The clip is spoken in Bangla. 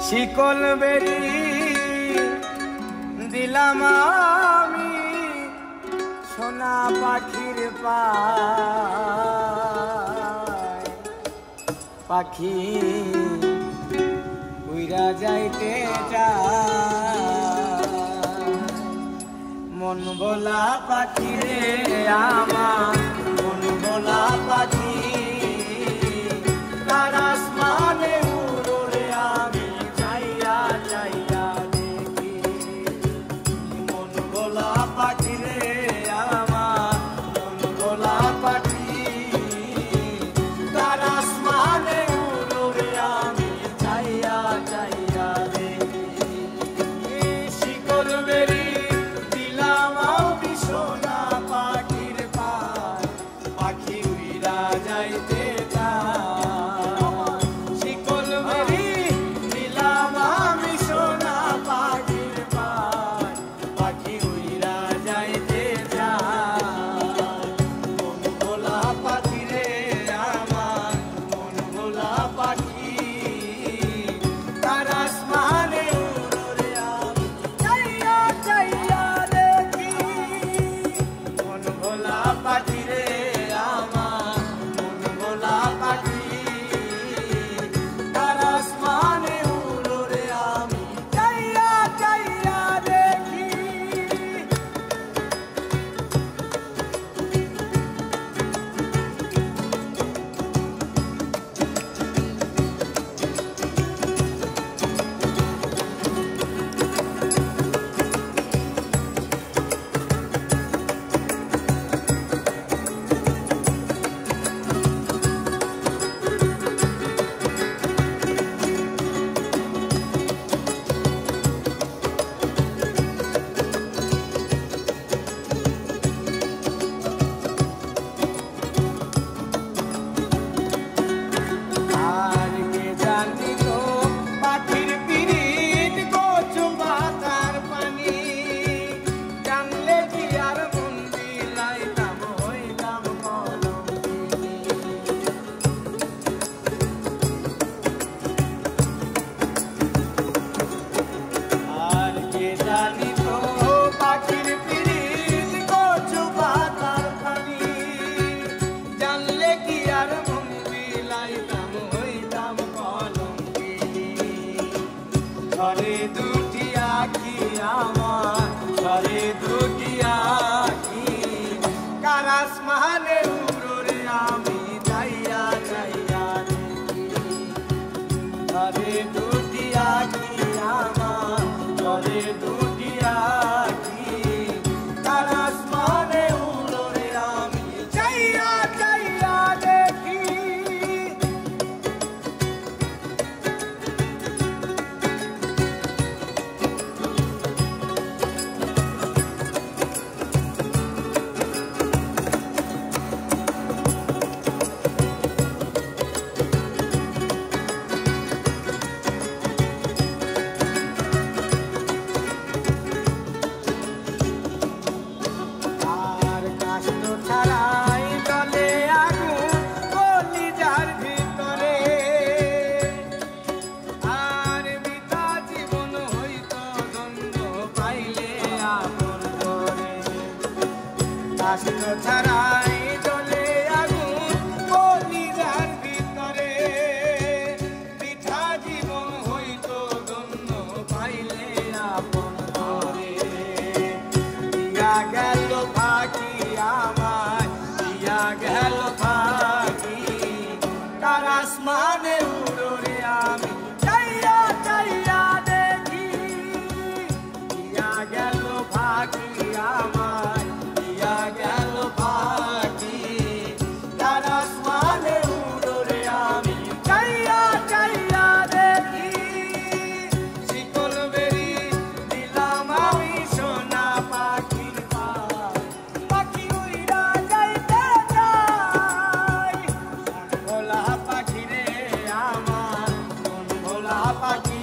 শিকল বেরি দিলাম আমি সোনা পাখির পায়, পাখি উইরা যাইতে চায়। মন ভোলা পাখি রে আমার মন ভোলা পাখি, তার আসমানে উড়ে আমি চাইয়া চাইয়া দেখি। মন ভোলা পাখি রে আমার মন ভোলা পাখি, তার আসমানে উড়ে আমি চাইয়া চাইয়া দেখি। শিকল বেরি দিলাম আমি সোনা পাখির পায়, পাখি উইরা যাইতে চায়। শিকল বেরি দিলাম আমি সোনা পাখির পায়, পাখি উইরা যাইতে চায়। মন ভোলা পাখি রে আমার মন ভোলা পাখি, তার আসমানে উড়ে আমি চাইয়া চাইয়া দেখি। মন ভোলা পাখি রে আমার মন ভোলা পাখি, তার আসমানে উড়ে আমি চাইয়া চাইয়া দেখি। আর কে জানি তো পাখির পিরিত কচু পাতার পানি, জানলে কি আর মন বিলাইতাম হইতাম কলঙ্কিনী। আর কে জানি তো পাখির পিরিত কচু পাতার পানি, জানলে কি আর মন বিলাইতাম হইতাম কলঙ্কিনী। ঝরে দুটি আখি আমার ঝরে দুটি আখি, কার আসমানে উড়ে আমি চাইয়া চাইয়া দেখি। ঝরে দুটি আখি আমার ঝরে দুটি আখি, কার আসমানে উড়ে আমি চাইয়া চাইয়া দেখি। আর কাষ্ট ছাড়াই জলে আগুন কলিজার ভিতরে, আর বৃথা জীবন হইত দ্বন্দ্ব পাইলে আপন করে। কাষ্ট ছাড়াই জলে আগুন কলিজার ভিতরে, বৃথা জীবন হইত দ্বন্দ্ব পাইলে আপন করে। দিয়া গেল পাখি আমার দিয়া গেল পাখি, তার আসমানে উড়ে আমি চাইয়া চাইয়া দেখি। দিয়া গেল পাখি আমার দিয়া গেল পাখি, তার আসমানে উড়ে আমি চাইয়া চাইয়া দেখি। শিকল বেরি দিলাম আমি সোনা পাখির পায়, পাখি উইরা যাইতে চায়। মন ভোলা পাখি রে আমার মন ভোলা পাখি,